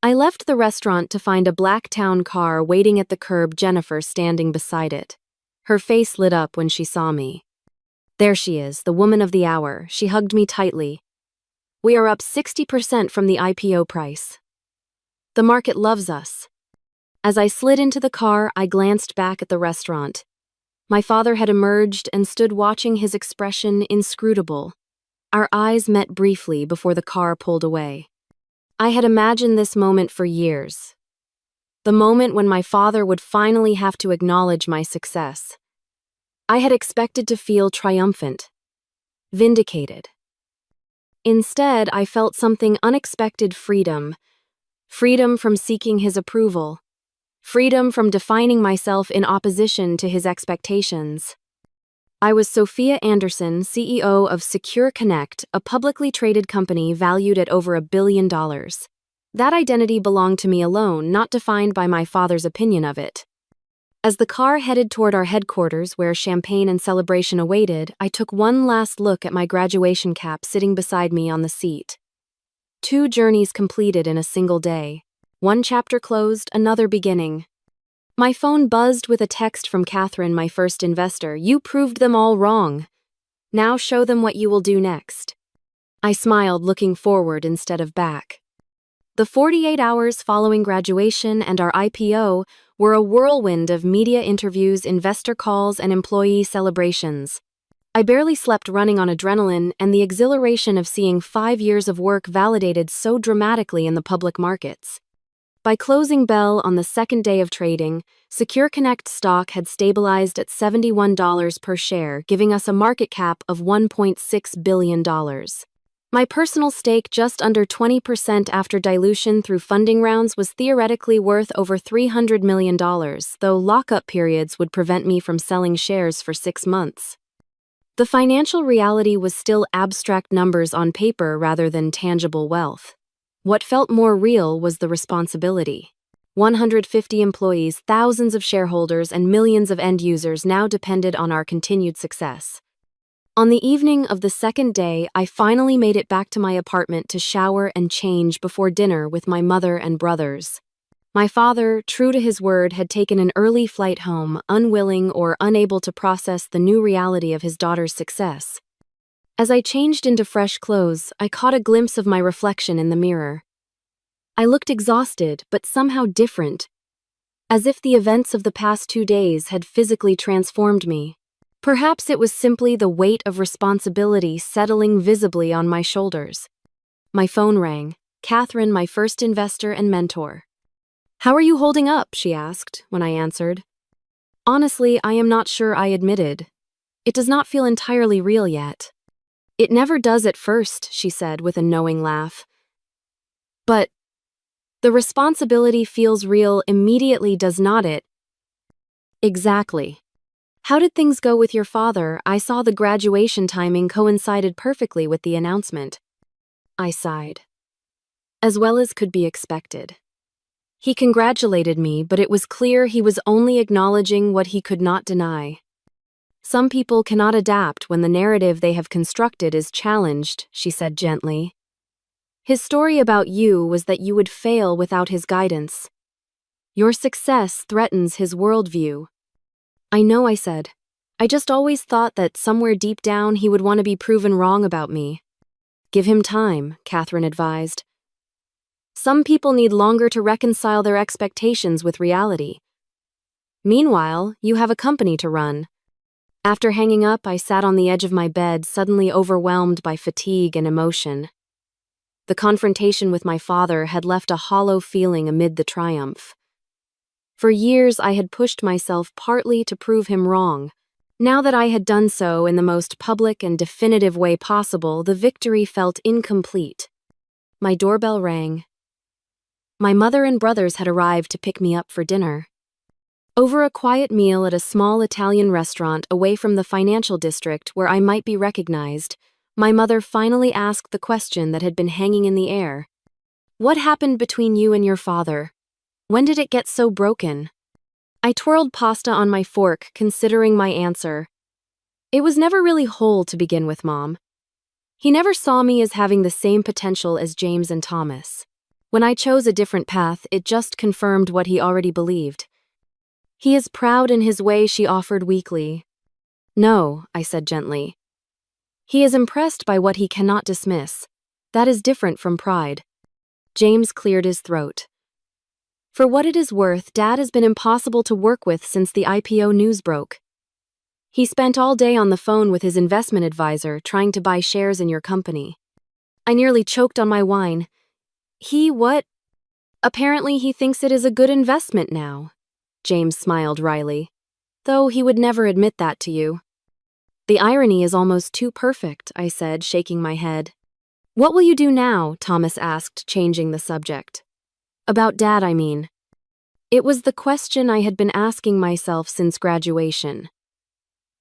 Speaker 1: I left the restaurant to find a black town car waiting at the curb, Jennifer standing beside it. Her face lit up when she saw me. There she is, the woman of the hour. She hugged me tightly. We are up 60% from the IPO price. The market loves us. As I slid into the car, I glanced back at the restaurant. My father had emerged and stood watching, his expression inscrutable. Our eyes met briefly before the car pulled away. I had imagined this moment for years. The moment when my father would finally have to acknowledge my success. I had expected to feel triumphant, vindicated. Instead, I felt something unexpected: freedom. Freedom from seeking his approval. Freedom from defining myself in opposition to his expectations. I was Sophia Anderson, CEO of Secure Connect, a publicly traded company valued at over $1 billion. That identity belonged to me alone, not defined by my father's opinion of it. As the car headed toward our headquarters, where champagne and celebration awaited, I took one last look at my graduation cap sitting beside me on the seat. 2 journeys completed in a single day. One chapter closed, another beginning. My phone buzzed with a text from Catherine, my first investor. You proved them all wrong. Now show them what you will do next. I smiled, looking forward instead of back. The 48 hours following graduation and our IPO were a whirlwind of media interviews, investor calls, and employee celebrations. I barely slept, running on adrenaline and the exhilaration of seeing 5 years of work validated so dramatically in the public markets. By closing bell on the second day of trading, Secure Connect stock had stabilized at $71 per share, giving us a market cap of $1.6 billion. My personal stake, just under 20% after dilution through funding rounds, was theoretically worth over $300 million, though lockup periods would prevent me from selling shares for 6 months. The financial reality was still abstract numbers on paper rather than tangible wealth. What felt more real was the responsibility. 150 employees, thousands of shareholders, and millions of end users now depended on our continued success. On the evening of the second day, I finally made it back to my apartment to shower and change before dinner with my mother and brothers. My father, true to his word, had taken an early flight home, unwilling or unable to process the new reality of his daughter's success. As I changed into fresh clothes, I caught a glimpse of my reflection in the mirror. I looked exhausted, but somehow different, as if the events of the past 2 days had physically transformed me. Perhaps it was simply the weight of responsibility settling visibly on my shoulders. My phone rang. Catherine, my first investor and mentor. "How are you holding up?" she asked when I answered. "Honestly, I am not sure," I admitted. "It does not feel entirely real yet." "It never does at first," she said with a knowing laugh. "But the responsibility feels real immediately, does not it?" "Exactly. How did things go with your father? I saw the graduation timing coincided perfectly with the announcement." I sighed. "As well as could be expected. He congratulated me, but it was clear he was only acknowledging what he could not deny. Some people cannot adapt when the narrative they have constructed is challenged," she said gently. "His story about you was that you would fail without his guidance. Your success threatens his worldview." "I know," I said. "I just always thought that somewhere deep down he would want to be proven wrong about me." "Give him time," Catherine advised. "Some people need longer to reconcile their expectations with reality. Meanwhile, you have a company to run." After hanging up, I sat on the edge of my bed, suddenly overwhelmed by fatigue and emotion. The confrontation with my father had left a hollow feeling amid the triumph. For years, I had pushed myself partly to prove him wrong. Now that I had done so in the most public and definitive way possible, the victory felt incomplete. My doorbell rang. My mother and brothers had arrived to pick me up for dinner. Over a quiet meal at a small Italian restaurant away from the financial district where I might be recognized, my mother finally asked the question that had been hanging in the air. "What happened between you and your father? When did it get so broken?" I twirled pasta on my fork, considering my answer. "It was never really whole to begin with, Mom. He never saw me as having the same potential as James and Thomas. When I chose a different path, it just confirmed what he already believed. He is proud in his way," she offered weakly. "No," I said gently. "He is impressed by what he cannot dismiss. That is different from pride." James cleared his throat. "For what it is worth, Dad has been impossible to work with since the IPO news broke. He spent all day on the phone with his investment advisor trying to buy shares in your company." I nearly choked on my wine. What? Apparently he thinks it is a good investment now." James smiled wryly. "Though he would never admit that to you." "The irony is almost too perfect," I said, shaking my head. "What will you do now?" Thomas asked, changing the subject. "About Dad, I mean." It was the question I had been asking myself since graduation.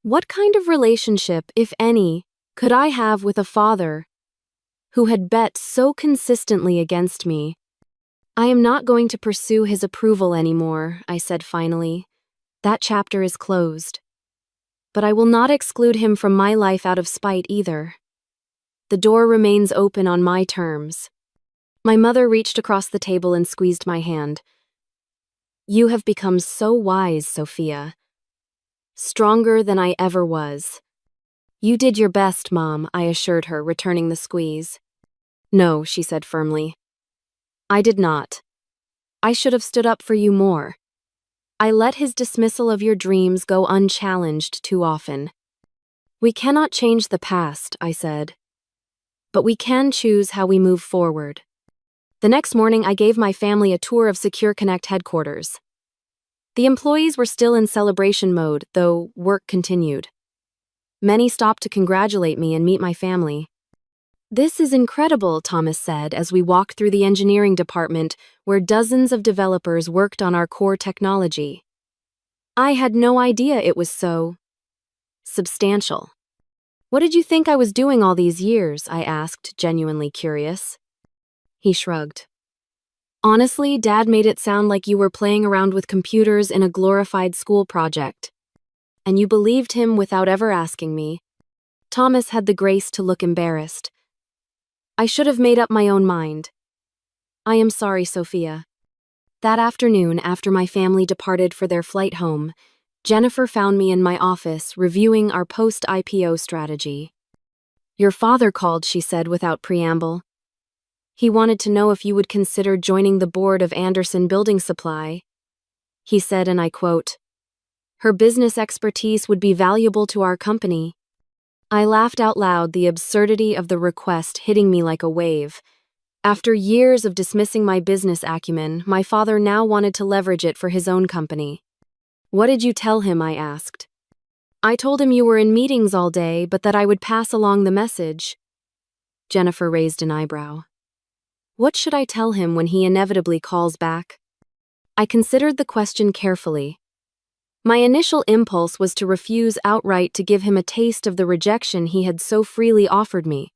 Speaker 1: What kind of relationship, if any, could I have with a father who had bet so consistently against me? "I am not going to pursue his approval anymore," I said finally. "That chapter is closed. But I will not exclude him from my life out of spite either. The door remains open on my terms." My mother reached across the table and squeezed my hand. "You have become so wise, Sophia. Stronger than I ever was." "You did your best, Mom," I assured her, returning the squeeze. "No," she said firmly. "I did not. I should have stood up for you more. I let his dismissal of your dreams go unchallenged too often." "We cannot change the past," I said. "But we can choose how we move forward." The next morning, I gave my family a tour of Secure Connect headquarters. The employees were still in celebration mode, though work continued. Many stopped to congratulate me and meet my family. "This is incredible," Thomas said as we walked through the engineering department where dozens of developers worked on our core technology. "I had no idea it was so substantial." "What did you think I was doing all these years?" I asked, genuinely curious. He shrugged. "Honestly, Dad made it sound like you were playing around with computers in a glorified school project. And you believed him without ever asking me." Thomas had the grace to look embarrassed. "I should have made up my own mind." "I am sorry, Sophia." That afternoon, after my family departed for their flight home, Jennifer found me in my office reviewing our post-IPO strategy. "Your father called," she said without preamble. "He wanted to know if you would consider joining the board of Anderson Building Supply." He said, and I quote, "Her business expertise would be valuable to our company." I laughed out loud, the absurdity of the request hitting me like a wave. After years of dismissing my business acumen, my father now wanted to leverage it for his own company. "What did you tell him?" I asked. "I told him you were in meetings all day, but that I would pass along the message." Jennifer raised an eyebrow. "What should I tell him when he inevitably calls back?" I considered the question carefully. My initial impulse was to refuse outright, to give him a taste of the rejection he had so freely offered me.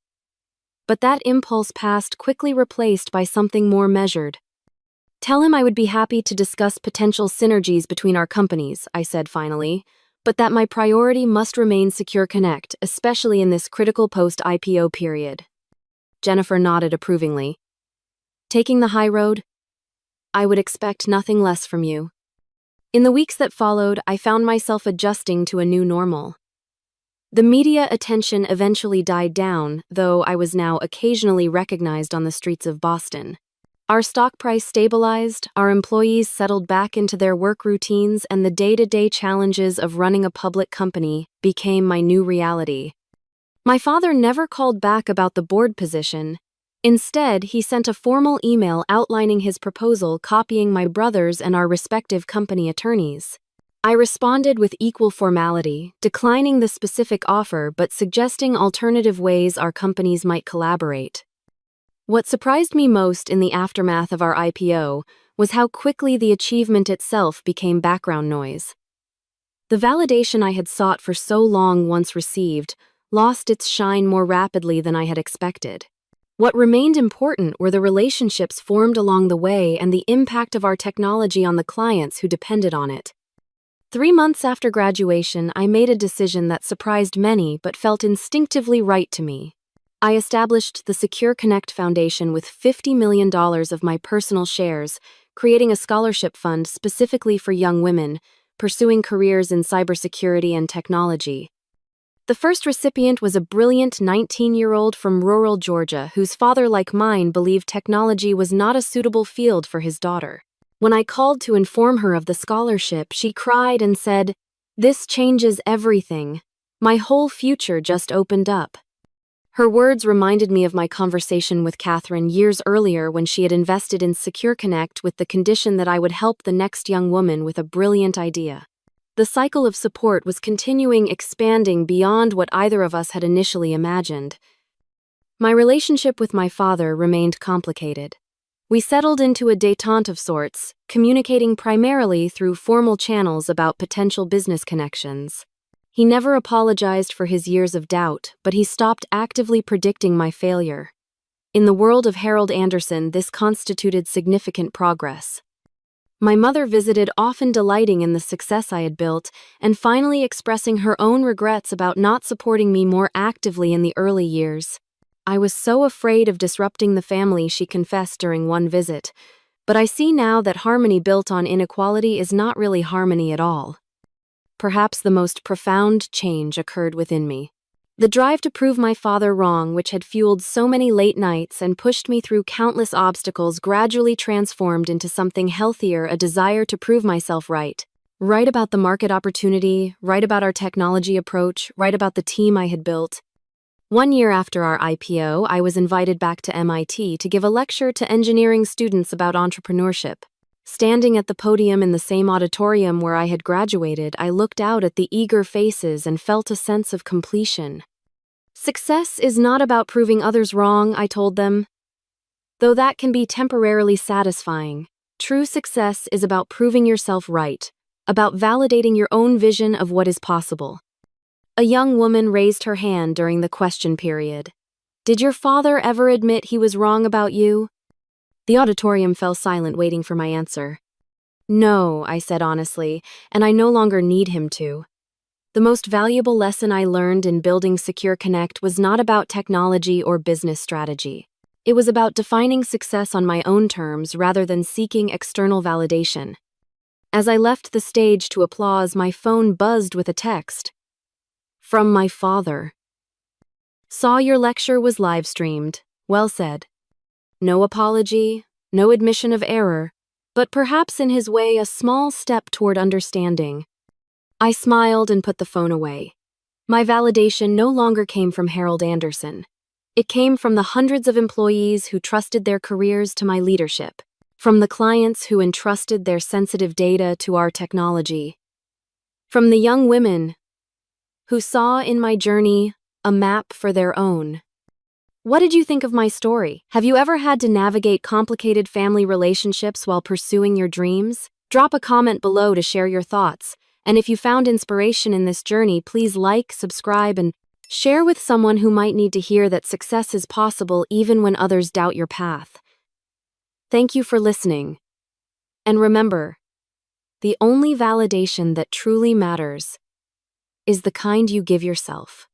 Speaker 1: But that impulse passed, quickly replaced by something more measured. "Tell him I would be happy to discuss potential synergies between our companies," I said finally, "but that my priority must remain Secure Connect, especially in this critical post-IPO period." Jennifer nodded approvingly. "Taking the high road? I would expect nothing less from you." In the weeks that followed, I found myself adjusting to a new normal. The media attention eventually died down, though I was now occasionally recognized on the streets of Boston. Our stock price stabilized, our employees settled back into their work routines, and the day-to-day challenges of running a public company became my new reality. My father never called back about the board position. Instead, he sent a formal email outlining his proposal, copying my brothers and our respective company attorneys. I responded with equal formality, declining the specific offer but suggesting alternative ways our companies might collaborate. What surprised me most in the aftermath of our IPO was how quickly the achievement itself became background noise. The validation I had sought for so long, once received, lost its shine more rapidly than I had expected. What remained important were the relationships formed along the way and the impact of our technology on the clients who depended on it. 3 months after graduation, I made a decision that surprised many but felt instinctively right to me. I established the Secure Connect Foundation with $50 million of my personal shares, creating a scholarship fund specifically for young women pursuing careers in cybersecurity and technology. The first recipient was a brilliant 19-year-old from rural Georgia whose father, like mine, believed technology was not a suitable field for his daughter. When I called to inform her of the scholarship, she cried and said, "This changes everything. My whole future just opened up." Her words reminded me of my conversation with Catherine years earlier when she had invested in Secure Connect with the condition that I would help the next young woman with a brilliant idea. The cycle of support was continuing, expanding beyond what either of us had initially imagined. My relationship with my father remained complicated. We settled into a détente of sorts, communicating primarily through formal channels about potential business connections. He never apologized for his years of doubt, but he stopped actively predicting my failure. In the world of Harold Anderson, this constituted significant progress. My mother visited, often delighting in the success I had built, and finally expressing her own regrets about not supporting me more actively in the early years. I was so afraid of disrupting the family, she confessed during one visit, but I see now that harmony built on inequality is not really harmony at all. Perhaps the most profound change occurred within me. The drive to prove my father wrong, which had fueled so many late nights and pushed me through countless obstacles, gradually transformed into something healthier, a desire to prove myself right. Right about the market opportunity, right about our technology approach, right about the team I had built. 1 year after our IPO, I was invited back to MIT to give a lecture to engineering students about entrepreneurship. Standing at the podium in the same auditorium where I had graduated, I looked out at the eager faces and felt a sense of completion. Success is not about proving others wrong, I told them. Though that can be temporarily satisfying, true success is about proving yourself right, about validating your own vision of what is possible. A young woman raised her hand during the question period. "Did your father ever admit he was wrong about you?" The auditorium fell silent, waiting for my answer. "No," I said honestly, "and I no longer need him to." The most valuable lesson I learned in building Secure Connect was not about technology or business strategy. It was about defining success on my own terms rather than seeking external validation. As I left the stage to applause, my phone buzzed with a text. From my father. "Saw your lecture was live-streamed. Well said. No apology, no admission of error, but perhaps in his way a small step toward understanding. I smiled and put the phone away. My validation no longer came from Harold Anderson. It came from the hundreds of employees who trusted their careers to my leadership, from the clients who entrusted their sensitive data to our technology, from the young women who saw in my journey a map for their own. What did you think of my story? Have you ever had to navigate complicated family relationships while pursuing your dreams? Drop a comment below to share your thoughts. And if you found inspiration in this journey, please like, subscribe, and share with someone who might need to hear that success is possible even when others doubt your path. Thank you for listening. And remember, the only validation that truly matters is the kind you give yourself.